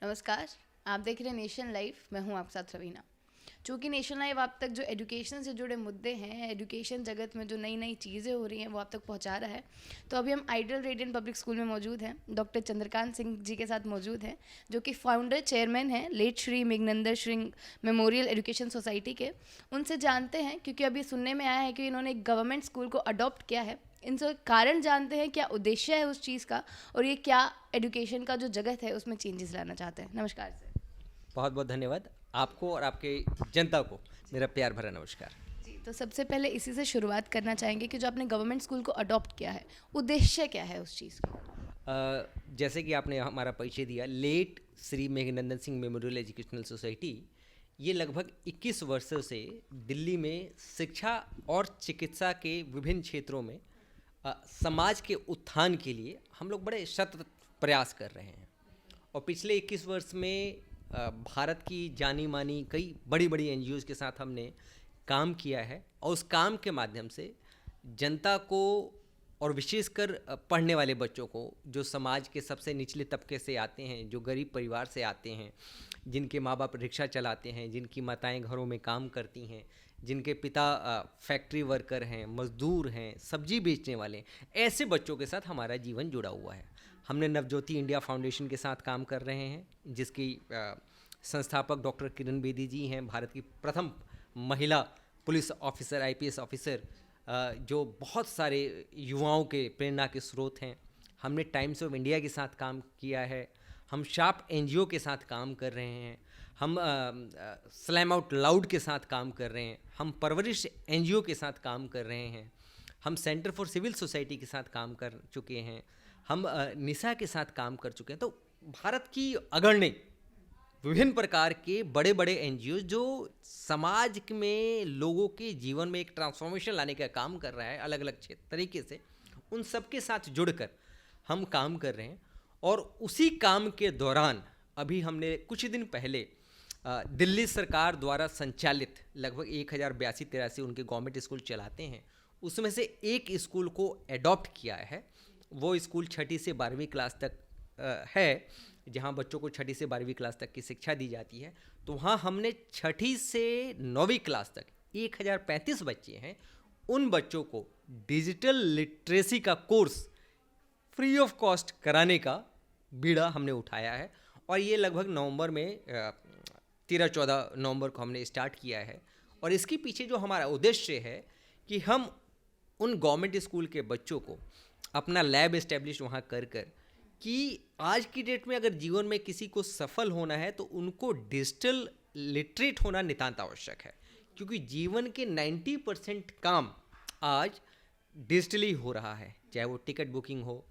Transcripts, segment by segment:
नमस्कार। आप देख रहे हैं नेशन लाइव। मैं हूं आपके साथ रवीना। चूँकि नेशन लाइव आप तक जो एजुकेशन से जुड़े मुद्दे हैं, एजुकेशन जगत में जो नई नई चीज़ें हो रही हैं वो आप तक पहुंचा रहा है। तो अभी हम आइडियल रेडियंट पब्लिक स्कूल में मौजूद हैं। डॉक्टर चंद्रकांत सिंह जी के साथ मौजूद हैं, जो कि फाउंडर चेयरमैन हैं late Shri Meghnandan Singh memorial education society के। उनसे जानते हैं, क्योंकि अभी सुनने में आया है कि इन्होंने एक गवर्नमेंट स्कूल को अडॉप्ट किया है। इनसे कारण जानते हैं क्या उद्देश्य है उस चीज़ का, और ये क्या एजुकेशन का जो जगत है उसमें चेंजेस लाना चाहते हैं। नमस्कार सर। बहुत बहुत धन्यवाद आपको और आपके जनता को मेरा प्यार भरा नमस्कार। जी, तो सबसे पहले इसी से शुरुआत करना चाहेंगे कि जो आपने गवर्नमेंट स्कूल को अडॉप्ट किया है, उद्देश्य क्या है उस चीज़ का? जैसे कि आपने हमारा परिचय दिया, late Shri Meghnandan Singh memorial educational society ये लगभग 21 वर्षों से दिल्ली में शिक्षा और चिकित्सा के विभिन्न क्षेत्रों में समाज के उत्थान के लिए हम लोग बड़े सतत प्रयास कर रहे हैं। और पिछले 21 वर्ष में भारत की जानी मानी कई बड़ी बड़ी एनजीओज़ के साथ हमने काम किया है, और उस काम के माध्यम से जनता को और विशेषकर पढ़ने वाले बच्चों को, जो समाज के सबसे निचले तबके से आते हैं, जो गरीब परिवार से आते हैं, जिनके माँ बाप रिक्शा चलाते हैं, जिनकी माताएं घरों में काम करती हैं, जिनके पिता फैक्ट्री वर्कर हैं, मजदूर हैं, सब्जी बेचने वाले हैं, ऐसे बच्चों के साथ हमारा जीवन जुड़ा हुआ है। हमने नवज्योति इंडिया फाउंडेशन के साथ काम कर रहे हैं, जिसकी संस्थापक डॉक्टर किरण बेदी जी हैं, भारत की प्रथम महिला पुलिस ऑफिसर, आईपीएस ऑफिसर, जो बहुत सारे युवाओं के प्रेरणा के स्रोत हैं। हमने टाइम्स ऑफ इंडिया के साथ काम किया है, हम शार्प एनजीओ के साथ काम कर रहे हैं, हम स्लैम आउट लाउड के साथ काम कर रहे हैं, हम परवरिश एनजीओ के साथ काम कर रहे हैं, हम सेंटर फॉर सिविल सोसाइटी के साथ काम कर चुके हैं, हम निसा के साथ काम कर चुके हैं। तो भारत की अग्रणी विभिन्न प्रकार के बड़े बड़े एनजीओ जो समाज में लोगों के जीवन में एक ट्रांसफॉर्मेशन लाने का काम कर रहा है अलग अलग तरीके से, उन सब के साथ जुड़कर हम काम कर रहे हैं। और उसी काम के दौरान अभी हमने कुछ दिन पहले दिल्ली सरकार द्वारा संचालित लगभग 1082-83 उनके गवर्नमेंट स्कूल चलाते हैं, उसमें से एक स्कूल को एडॉप्ट किया है। वो स्कूल 6ठी से 12वीं क्लास तक है, जहाँ बच्चों को 6ठी से 12वीं क्लास तक की शिक्षा दी जाती है। तो वहाँ हमने 6ठी से 9वीं क्लास तक 1035 बच्चे हैं, उन बच्चों को डिजिटल लिटरेसी का कोर्स फ्री ऑफ कॉस्ट कराने का बीड़ा हमने उठाया है। और ये लगभग नवंबर में 13-14 नवंबर को हमने स्टार्ट किया है। और इसके पीछे जो हमारा उद्देश्य है कि हम उन गवर्नमेंट स्कूल के बच्चों को अपना लैब इस्टेब्लिश वहाँ कर कि आज की डेट में अगर जीवन में किसी को सफल होना है तो उनको डिजिटल लिटरेट होना नितांत आवश्यक है, क्योंकि जीवन के 90% काम आज डिजिटली हो रहा है। चाहे वो टिकट बुकिंग हो,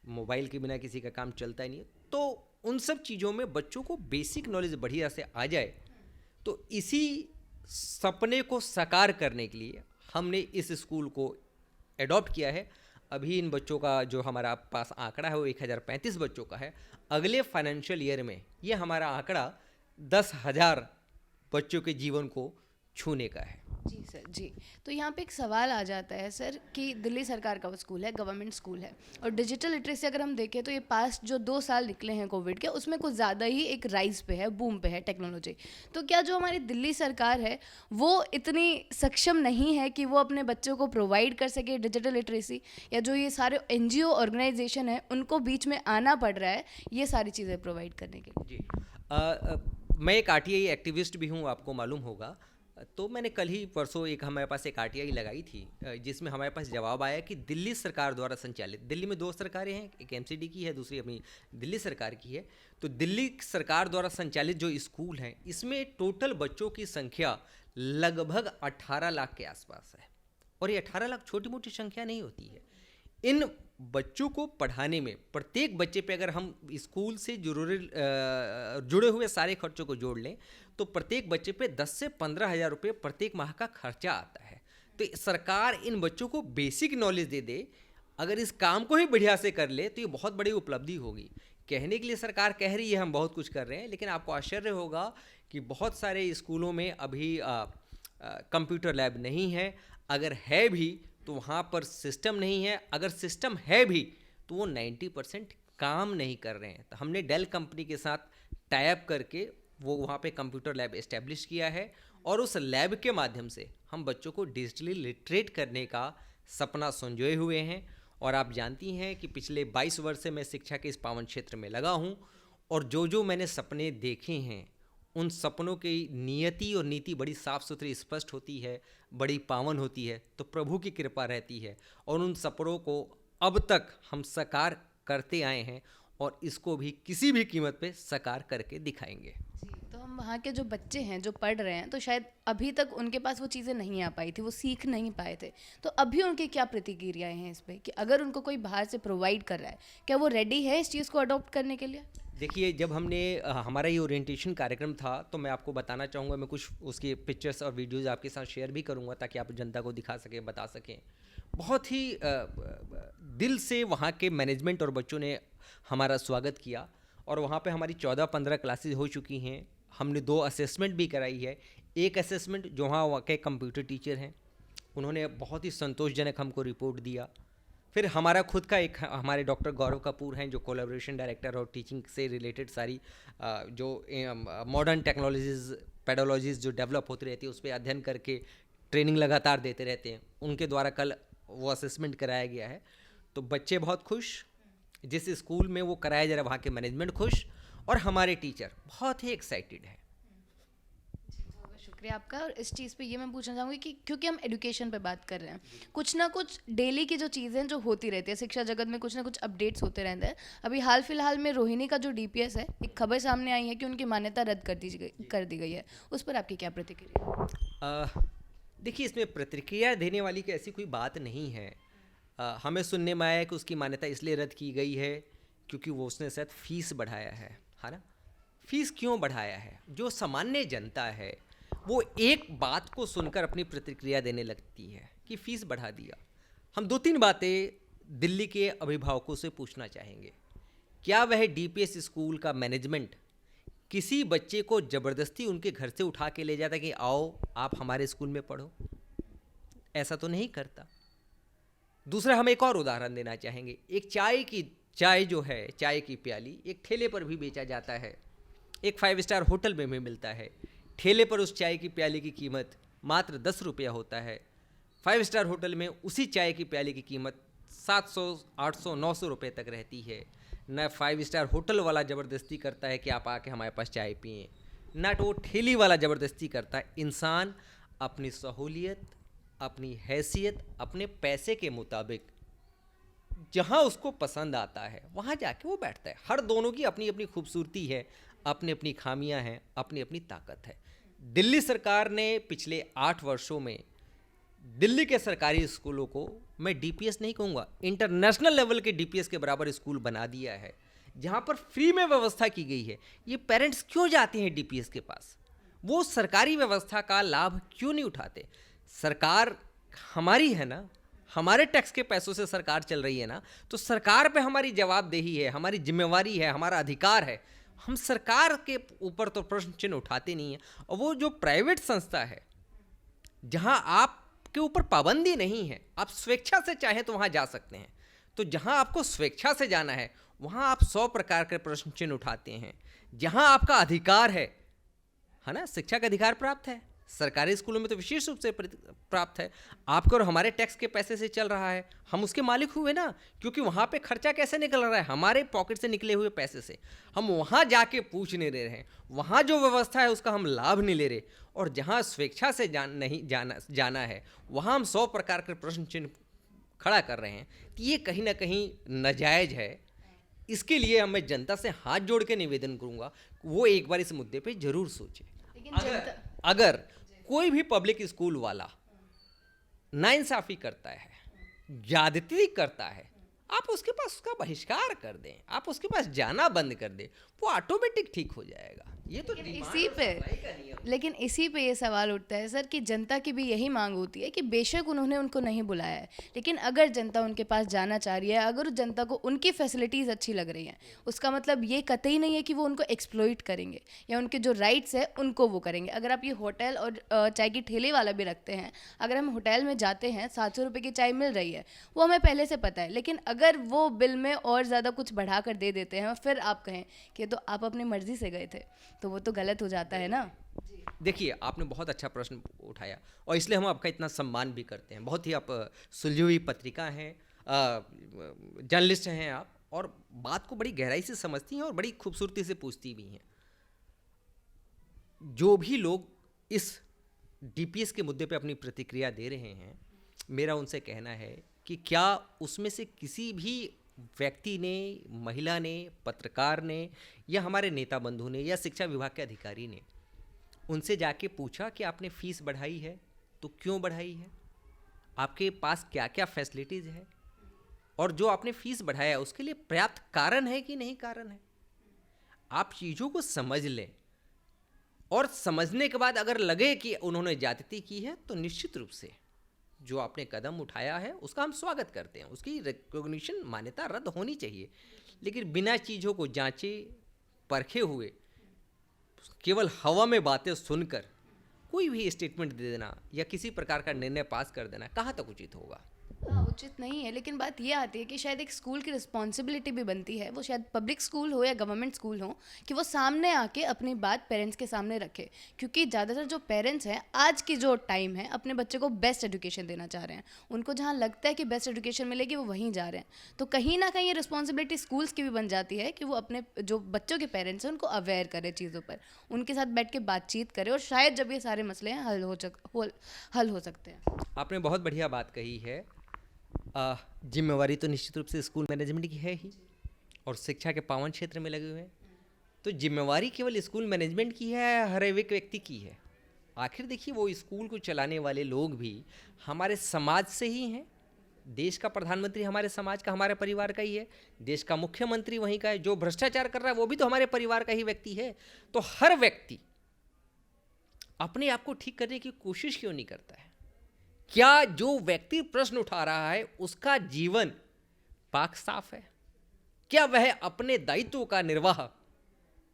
मोबाइल के बिना किसी का काम चलता ही नहीं है। तो उन सब चीज़ों में बच्चों को बेसिक नॉलेज बढ़िया से आ जाए, तो इसी सपने को साकार करने के लिए हमने इस स्कूल को एडॉप्ट किया है। अभी इन बच्चों का जो हमारा पास आंकड़ा है वो 1035 बच्चों का है। अगले फाइनेंशियल ईयर में ये हमारा आंकड़ा 10,000 बच्चों के जीवन को छूने का है। जी सर, जी। तो यहाँ पे एक सवाल आ जाता है सर कि दिल्ली सरकार का वो स्कूल है, गवर्नमेंट स्कूल है, और डिजिटल लिटरेसी अगर हम देखें तो ये पास्ट जो 2 साल निकले हैं कोविड के, उसमें कुछ ज़्यादा ही एक राइज पे है, बूम पे है टेक्नोलॉजी। तो क्या जो हमारी दिल्ली सरकार है वो इतनी सक्षम नहीं है कि वो अपने बच्चों को प्रोवाइड कर सके डिजिटल लिटरेसी, या जो ये सारे एनजीओ ऑर्गेनाइजेशन है उनको बीच में आना पड़ रहा है ये सारी चीज़ें प्रोवाइड करने के लिए? जी, मैं एक आरटीआई एक्टिविस्ट भी हूँ, आपको मालूम होगा। तो मैंने कल ही परसों हमारे पास एक आरटीआई लगाई थी, जिसमें हमारे पास जवाब आया कि दिल्ली सरकार द्वारा संचालित, दिल्ली में 2 सरकारें हैं, एक एमसीडी की है, दूसरी अपनी दिल्ली सरकार की है। तो दिल्ली सरकार द्वारा संचालित जो स्कूल हैं, इसमें टोटल बच्चों की संख्या लगभग 18 लाख के आसपास है। और ये 18 लाख छोटी मोटी संख्या नहीं होती है। इन बच्चों को पढ़ाने में प्रत्येक बच्चे पे अगर हम स्कूल से जुड़े हुए सारे खर्चों को जोड़ लें तो प्रत्येक बच्चे पे 10 से 15 हज़ार रुपये प्रत्येक माह का खर्चा आता है। तो सरकार इन बच्चों को बेसिक नॉलेज दे दे, अगर इस काम को ही बढ़िया से कर ले तो ये बहुत बड़ी उपलब्धि होगी। कहने के लिए सरकार कह रही है हम बहुत कुछ कर रहे हैं, लेकिन आपको आश्चर्य होगा कि बहुत सारे स्कूलों में अभी कंप्यूटर लैब नहीं है। अगर है भी तो वहाँ पर सिस्टम नहीं है, अगर सिस्टम है भी तो वो 90% काम नहीं कर रहे हैं। तो हमने डेल कंपनी के साथ टाई अप करके वो वहाँ पे कंप्यूटर लैब इस्टेब्लिश किया है और उस लैब के माध्यम से हम बच्चों को डिजिटली लिटरेट करने का सपना संजोए हुए हैं। और आप जानती हैं कि पिछले 22 वर्ष से मैं शिक्षा के इस पावन क्षेत्र में लगा हूँ और जो मैंने सपने देखे हैं उन सपनों की नियति और नीति बड़ी साफ़ सुथरी स्पष्ट होती है, बड़ी पावन होती है, तो प्रभु की कृपा रहती है और उन सपनों को अब तक हम साकार करते आए हैं और इसको भी किसी भी कीमत पे साकार करके दिखाएंगे। तो हम वहाँ के जो बच्चे हैं जो पढ़ रहे हैं, तो शायद अभी तक उनके पास वो चीज़ें नहीं आ पाई थी, वो सीख नहीं पाए थे, तो अभी उनकी क्या प्रतिक्रियाएं हैं इस पे कि अगर उनको कोई बाहर से प्रोवाइड कर रहा है, क्या वो रेडी है इस चीज़ को अडॉप्ट करने के लिए? देखिए, जब हमने हमारा ये ओरिएंटेशन कार्यक्रम था तो मैं आपको बताना चाहूँगा, मैं कुछ उसके पिक्चर्स और वीडियोज़ आपके साथ शेयर भी करूँगा ताकि आप जनता को दिखा सकें, बता सकें। बहुत ही दिल से वहाँ के मैनेजमेंट और बच्चों ने हमारा स्वागत किया और वहाँ पे हमारी 14-15 क्लासेस हो चुकी हैं। हमने 2 असेसमेंट भी कराई है। एक असेसमेंट जो वहाँ के कंप्यूटर टीचर हैं उन्होंने बहुत ही संतोषजनक हमको रिपोर्ट दिया। फिर हमारा खुद का एक हमारे डॉक्टर गौरव कपूर हैं जो कोलैबोरेशन डायरेक्टर और टीचिंग से रिलेटेड सारी जो मॉडर्न टेक्नोलॉजीज़ पेडोलॉजीज़ जो डेवलप होती रहती है उस पर अध्ययन करके ट्रेनिंग लगातार देते रहते हैं, उनके द्वारा कल वो असेसमेंट कराया गया है। तो बच्चे बहुत खुश, जिस स्कूल में वो कराया जा रहा है वहाँ के मैनेजमेंट खुश और हमारे टीचर बहुत ही एक्साइटेड है। शुक्रिया आपका। और इस चीज़ पे ये मैं पूछना चाहूँगी कि क्योंकि हम एजुकेशन पे बात कर रहे हैं, कुछ ना कुछ डेली की जो चीज़ें जो होती रहती है शिक्षा जगत में, कुछ ना कुछ अपडेट्स होते रहते हैं। अभी हाल फिलहाल में रोहिणी का जो डीपीएस है, एक खबर सामने आई है कि उनकी मान्यता रद्द कर दी गई है, उस पर आपकी क्या प्रतिक्रिया? देखिए, इसमें प्रतिक्रिया देने वाली की ऐसी कोई बात नहीं है। हमें सुनने में आया कि उसकी मान्यता इसलिए रद्द की गई है क्योंकि वो उसने शायद फीस बढ़ाया है ना। फीस क्यों बढ़ाया है? जो सामान्य जनता है वो एक बात को सुनकर अपनी प्रतिक्रिया देने लगती है कि फ़ीस बढ़ा दिया। हम 2-3 बातें दिल्ली के अभिभावकों से पूछना चाहेंगे। क्या वह डीपीएस स्कूल का मैनेजमेंट किसी बच्चे को ज़बरदस्ती उनके घर से उठा के ले जाता कि आओ आप हमारे स्कूल में पढ़ो? ऐसा तो नहीं करता। दूसरा, हम एक और उदाहरण देना चाहेंगे। एक चाय जो है, चाय की प्याली एक ठेले पर भी बेचा जाता है, एक 5 स्टार होटल में भी मिलता है। ठेले पर उस चाय की प्याली की कीमत मात्र 10 रुपया होता है। 5 स्टार होटल में उसी चाय की प्याली की कीमत 700, 800, 900 रुपये तक रहती है। न 5 स्टार होटल वाला ज़बरदस्ती करता है कि आप आके हमारे पास चाय पिएं, न तो वो ठेली वाला ज़बरदस्ती करता है। इंसान अपनी सहूलियत, अपनी हैसियत, अपने पैसे के मुताबिक जहाँ उसको पसंद आता है वहाँ जाके वो बैठता है। हर दोनों की अपनी अपनी खूबसूरती है, अपनी अपनी खामियां हैं, अपनी अपनी ताकत है। दिल्ली सरकार ने पिछले 8 वर्षों में दिल्ली के सरकारी स्कूलों को, मैं डीपीएस नहीं कहूँगा, इंटरनेशनल लेवल के डीपीएस के बराबर स्कूल बना दिया है, जहाँ पर फ्री में व्यवस्था की गई है। ये पेरेंट्स क्यों जाते हैं डीपीएस के पास? वो सरकारी व्यवस्था का लाभ क्यों नहीं उठाते? सरकार हमारी है ना, हमारे टैक्स के पैसों से सरकार चल रही है ना, तो सरकार पे हमारी जवाबदेही है, हमारी जिम्मेवारी है, हमारा अधिकार है। हम सरकार के ऊपर तो प्रश्न चिन्ह उठाते नहीं हैं। और वो जो प्राइवेट संस्था है जहां आपके ऊपर पाबंदी नहीं है, आप स्वेच्छा से चाहें तो वहां जा सकते हैं, तो जहां आपको स्वेच्छा से जाना है वहां आप 100 प्रकार के प्रश्न चिन्ह उठाते हैं। जहां आपका अधिकार है ना, शिक्षा का अधिकार प्राप्त है, सरकारी स्कूलों में तो विशेष रूप से प्राप्त है, आपके और हमारे टैक्स के पैसे से चल रहा है, हम उसके मालिक हुए ना, क्योंकि वहाँ पे खर्चा कैसे निकल रहा है? हमारे पॉकेट से निकले हुए पैसे से। हम वहाँ जाके पूछ नहीं रहे हैं, वहाँ जो व्यवस्था है उसका हम लाभ नहीं ले रहे, और जहाँ स्वेच्छा से जाना है वहाँ हम 100 प्रकार के प्रश्न चिन्ह खड़ा कर रहे हैं। तो ये कहीं ना कहीं नाजायज़ है। इसके लिए मैं जनता से हाथ जोड़ के निवेदन करूँगा, वो एक बार इस मुद्दे पर जरूर सोचे। अगर कोई भी पब्लिक स्कूल वाला नाइंसाफ़ी करता है, ज्यादती करता है, आप उसके पास उसका बहिष्कार कर दें, आप उसके पास जाना बंद कर दें, वो ऑटोमेटिक ठीक हो जाएगा। ये तो लेकिन डिमांड इसी और पे सप्लाई का नियम। लेकिन इसी पे ये सवाल उठता है सर कि जनता की भी यही मांग होती है कि बेशक उन्होंने उनको नहीं बुलाया है, लेकिन अगर जनता उनके पास जाना चाह रही है, अगर उस जनता को उनकी फैसिलिटीज़ अच्छी लग रही हैं, उसका मतलब ये कतई नहीं है कि वो उनको एक्सप्लॉइट करेंगे या उनके जो राइट्स है उनको वो करेंगे। अगर आप ये होटल और चाय की ठेले वाला भी रखते हैं, अगर हम होटल में जाते हैं 700 रुपये की चाय मिल रही है, वो हमें पहले से पता है, लेकिन अगर वो बिल में और ज़्यादा कुछ बढ़ा कर दे देते हैं और फिर आप कहें कि तो आप अपनी मर्जी से गए थे, तो वो तो गलत हो जाता है ना। देखिए, आपने बहुत अच्छा प्रश्न उठाया और इसलिए हम आपका इतना सम्मान भी करते हैं। बहुत ही आप सुलझी हुई पत्रिका हैं, जर्नलिस्ट हैं आप, और बात को बड़ी गहराई से समझती हैं और बड़ी खूबसूरती से पूछती भी हैं। जो भी लोग इस डीपीएस के मुद्दे पे अपनी प्रतिक्रिया दे रहे हैं, मेरा उनसे कहना है कि क्या उसमें से किसी भी व्यक्ति ने, महिला ने, पत्रकार ने या हमारे नेता बंधु ने या शिक्षा विभाग के अधिकारी ने उनसे जाके पूछा कि आपने फीस बढ़ाई है तो क्यों बढ़ाई है, आपके पास क्या क्या फैसिलिटीज़ है, और जो आपने फीस बढ़ाया है उसके लिए पर्याप्त कारण है कि नहीं कारण है। आप चीज़ों को समझ लें और समझने के बाद अगर लगे कि उन्होंने ज्यादती की है तो निश्चित रूप से जो आपने कदम उठाया है उसका हम स्वागत करते हैं, उसकी रिकॉग्निशन, मान्यता रद्द होनी चाहिए। लेकिन बिना चीज़ों को जांचे परखे हुए केवल हवा में बातें सुनकर कोई भी स्टेटमेंट दे देना या किसी प्रकार का निर्णय पास कर देना कहाँ तक उचित होगा। हाँ, उचित नहीं है, लेकिन बात ये आती है कि शायद एक स्कूल की रिस्पॉन्सिबिलिटी भी बनती है, वो शायद पब्लिक स्कूल हो या गवर्नमेंट स्कूल हो, कि वो सामने आके अपनी बात पेरेंट्स के सामने रखे। क्योंकि ज़्यादातर जो पेरेंट्स हैं आज की जो टाइम है अपने बच्चे को बेस्ट एजुकेशन देना चाह रहे हैं, उनको जहाँ लगता है कि बेस्ट एजुकेशन मिलेगी वो वहीं जा रहे हैं। तो कहीं ना कहीं ये रिस्पॉन्सिबिलिटी स्कूल्स की भी बन जाती है कि वो अपने जो बच्चों के पेरेंट्स हैं उनको अवेयर करे चीज़ों पर, उनके साथ बैठ के बातचीत करे, और शायद जब ये सारे मसले हैं हल हो सकते हैं। आपने बहुत बढ़िया बात कही है। जिम्मेवारी तो निश्चित रूप से स्कूल मैनेजमेंट की है ही, और शिक्षा के पावन क्षेत्र में लगे हुए हैं, तो जिम्मेवारी केवल स्कूल मैनेजमेंट की है, हर एक व्यक्ति की है। आखिर देखिए, वो स्कूल को चलाने वाले लोग भी हमारे समाज से ही हैं। देश का प्रधानमंत्री हमारे समाज का, हमारे परिवार का ही है। देश का मुख्यमंत्री वहीं का है। जो भ्रष्टाचार कर रहा है वो भी तो हमारे परिवार का ही व्यक्ति है। तो हर व्यक्ति अपने आप को ठीक करने की कोशिश क्यों नहीं करता है? क्या जो व्यक्ति प्रश्न उठा रहा है उसका जीवन पाक साफ है? क्या वह अपने दायित्व का निर्वाह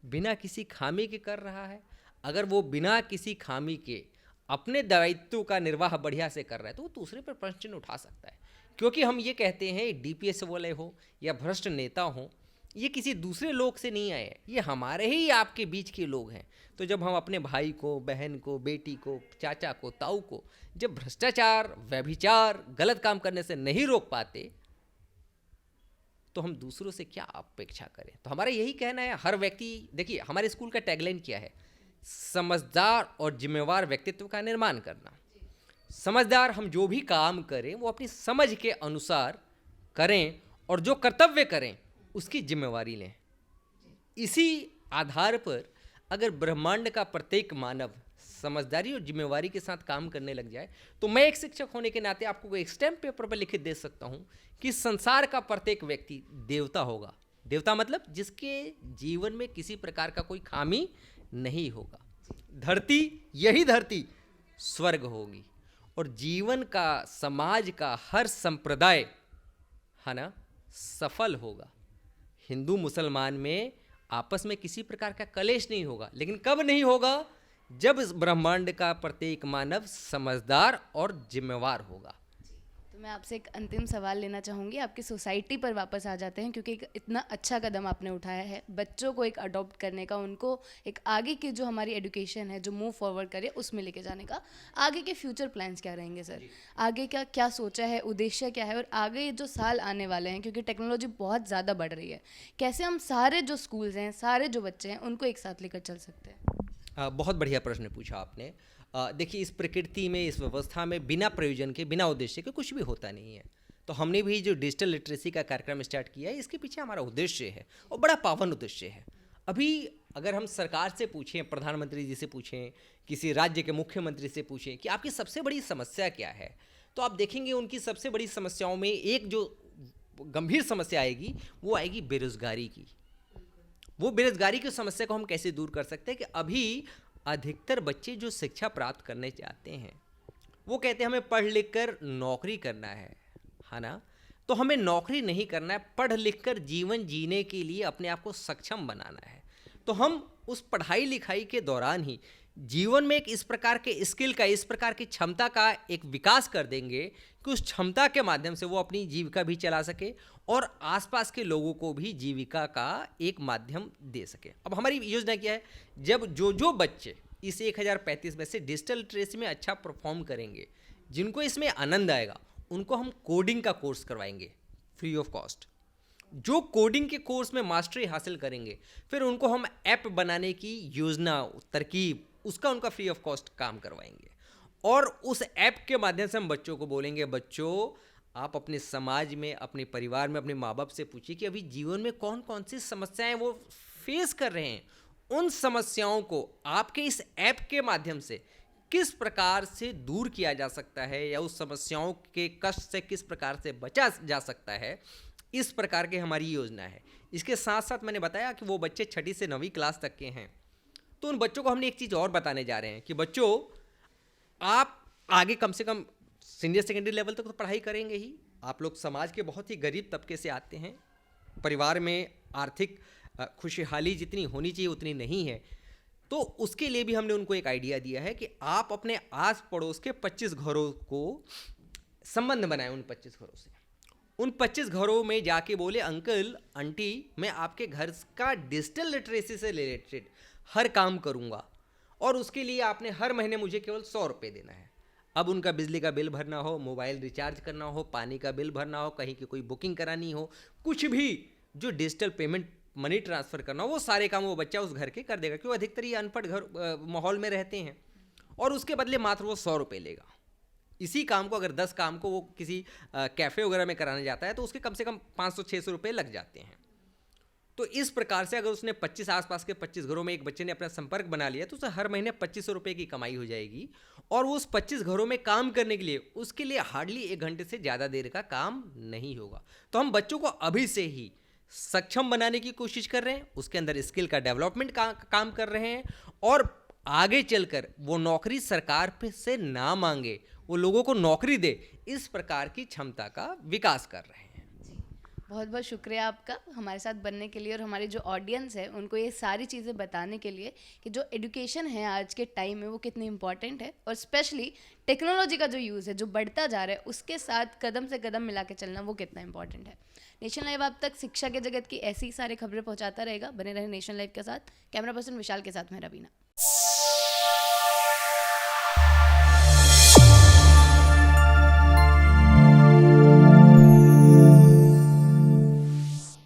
बिना किसी खामी के कर रहा है? अगर वो बिना किसी खामी के अपने दायित्व का निर्वाह बढ़िया से कर रहा है तो वो दूसरे पर प्रश्न चिन्ह उठा सकता है। क्योंकि हम ये कहते हैं डीपीएस वाले हो या भ्रष्ट नेता हो, ये किसी दूसरे लोग से नहीं आए हैं, ये हमारे ही आपके बीच के लोग हैं। तो जब हम अपने भाई को, बहन को, बेटी को, चाचा को, ताऊ को जब भ्रष्टाचार, व्यभिचार, गलत काम करने से नहीं रोक पाते तो हम दूसरों से क्या अपेक्षा करें? तो हमारा यही कहना है, हर व्यक्ति, देखिए हमारे स्कूल का टैगलाइन क्या है? समझदार और जिम्मेवार व्यक्तित्व का निर्माण करना। समझदार, हम जो भी काम करें वो अपनी समझ के अनुसार करें और जो कर्तव्य करें उसकी जिम्मेवारी लें। इसी आधार पर अगर ब्रह्मांड का प्रत्येक मानव समझदारी और जिम्मेवारी के साथ काम करने लग जाए तो मैं एक शिक्षक होने के नाते आपको एक स्टैम्प पेपर पर लिखित दे सकता हूं कि संसार का प्रत्येक व्यक्ति देवता होगा। देवता मतलब जिसके जीवन में किसी प्रकार का कोई खामी नहीं होगा। धरती, यही धरती स्वर्ग होगी, और जीवन का, समाज का हर संप्रदाय है ना सफल होगा। हिंदू मुसलमान में आपस में किसी प्रकार का कलेश नहीं होगा। लेकिन कब नहीं होगा? जब इस ब्रह्मांड का प्रत्येक मानव समझदार और जिम्मेवार होगा। तो मैं आपसे एक अंतिम सवाल लेना चाहूँगी, आपकी सोसाइटी पर वापस आ जाते हैं, क्योंकि एक इतना अच्छा कदम आपने उठाया है बच्चों को एक अडॉप्ट करने का, उनको एक आगे की जो हमारी एजुकेशन है जो मूव फॉरवर्ड करे उसमें लेके जाने का। आगे के फ्यूचर प्लान्स क्या रहेंगे सर? आगे का क्या सोचा है, उद्देश्य क्या है, और आगे जो साल आने वाले हैं, क्योंकि टेक्नोलॉजी बहुत ज़्यादा बढ़ रही है, कैसे हम सारे जो स्कूल्स हैं, सारे जो बच्चे हैं, उनको एक साथ लेकर चल सकते हैं? बहुत बढ़िया प्रश्न पूछा आपने। देखिए, इस प्रकृति में, इस व्यवस्था में बिना प्रयोजन के, बिना उद्देश्य के कुछ भी होता नहीं है। तो हमने भी जो डिजिटल लिटरेसी का कार्यक्रम स्टार्ट किया है, इसके पीछे हमारा उद्देश्य है और बड़ा पावन उद्देश्य है। अभी अगर हम सरकार से पूछें, प्रधानमंत्री जी से पूछें, किसी राज्य के मुख्यमंत्री से पूछें कि आपकी सबसे बड़ी समस्या क्या है, तो आप देखेंगे उनकी सबसे बड़ी समस्याओं में एक जो गंभीर समस्या आएगी वो आएगी बेरोजगारी की। वो बेरोजगारी की समस्या को हम कैसे दूर कर सकते हैं कि अभी अधिकतर बच्चे जो शिक्षा प्राप्त करने चाहते हैं वो कहते हैं हमें पढ़ लिख कर नौकरी करना है ना। तो हमें नौकरी नहीं करना है, पढ़ लिख कर जीवन जीने के लिए अपने आप को सक्षम बनाना है। तो हम उस पढ़ाई लिखाई के दौरान ही जीवन में एक इस प्रकार के स्किल का, इस प्रकार की क्षमता का एक विकास कर देंगे कि उस क्षमता के माध्यम से वो अपनी जीविका भी चला सके और आसपास के लोगों को भी जीविका का एक माध्यम दे सके। अब हमारी योजना क्या है, जब जो बच्चे इस 1035 में से डिजिटल लिटरेसी में अच्छा परफॉर्म करेंगे, जिनको इसमें आनंद आएगा, उनको हम कोडिंग का कोर्स करवाएंगे फ्री ऑफ कॉस्ट। जो कोडिंग के कोर्स में मास्टरी हासिल करेंगे, फिर उनको हम ऐप बनाने की योजना, तरकीब, उसका उनका फ्री ऑफ कॉस्ट काम करवाएंगे। और उस ऐप के माध्यम से हम बच्चों को बोलेंगे, बच्चों आप अपने समाज में, अपने परिवार में, अपने माँ बाप से पूछिए कि अभी जीवन में कौन कौन सी समस्याएं वो फेस कर रहे हैं। उन समस्याओं को आपके इस ऐप के माध्यम से किस प्रकार से दूर किया जा सकता है या उस समस्याओं के कष्ट से किस प्रकार से बचा जा सकता है, इस प्रकार की हमारी योजना है। इसके साथ साथ मैंने बताया कि वो बच्चे 6ठी से 9वीं क्लास तक के हैं, तो उन बच्चों को हमने एक चीज़ और बताने जा रहे हैं कि बच्चों आप आगे कम से कम सीनियर सेकेंडरी लेवल तक तो पढ़ाई करेंगे ही। आप लोग समाज के बहुत ही गरीब तबके से आते हैं, परिवार में आर्थिक खुशहाली जितनी होनी चाहिए उतनी नहीं है, तो उसके लिए भी हमने उनको एक आइडिया दिया है कि आप अपने आस पड़ोस के 25 घरों को संबंध बनाएं। उन 25 घरों से, उन 25 घरों में जाके बोले, अंकल आंटी मैं आपके घर का डिजिटल लिटरेसी से रिलेटेड हर काम करूंगा और उसके लिए आपने हर महीने मुझे केवल 100 रुपये देना है। अब उनका बिजली का बिल भरना हो, मोबाइल रिचार्ज करना हो, पानी का बिल भरना हो, कहीं की कोई बुकिंग करानी हो, कुछ भी जो डिजिटल पेमेंट मनी ट्रांसफ़र करना हो, वो सारे काम वो बच्चा उस घर के कर देगा, क्योंकि अधिकतर ये अनपढ़ घर माहौल में रहते हैं। और उसके बदले मात्र वो 100 रुपये लेगा। इसी काम को अगर 10 काम को वो किसी कैफ़े वगैरह में कराने जाता है तो उसके कम से कम 500-600 रुपये लग जाते हैं। तो इस प्रकार से अगर उसने 25 आसपास के 25 घरों में एक बच्चे ने अपना संपर्क बना लिया तो उसे हर महीने 2500 रुपये की कमाई हो जाएगी। और वो उस 25 घरों में काम करने के लिए उसके लिए हार्डली 1 घंटे से ज़्यादा देर का काम नहीं होगा। तो हम बच्चों को अभी से ही सक्षम बनाने की कोशिश कर रहे हैं, उसके अंदर स्किल का डेवलपमेंट का काम कर रहे हैं और आगे चलकर वो नौकरी सरकार पे से ना मांगे, वो लोगों को नौकरी दे, इस प्रकार की क्षमता का विकास कर रहे हैं। बहुत बहुत शुक्रिया आपका हमारे साथ बनने के लिए और हमारी जो ऑडियंस है उनको ये सारी चीज़ें बताने के लिए कि जो एजुकेशन है आज के टाइम में वो कितनी इंपॉर्टेंट है और स्पेशली टेक्नोलॉजी का जो यूज़ है जो बढ़ता जा रहा है उसके साथ कदम से कदम मिला के चलना वो कितना इंपॉर्टेंट है। नेशन लाइव आप तक शिक्षा के जगत की ऐसी सारी खबरें पहुंचाता रहेगा। बने रहे नेशन लाइव के साथ। कैमरा पर्सन विशाल के साथ मैं रवीना।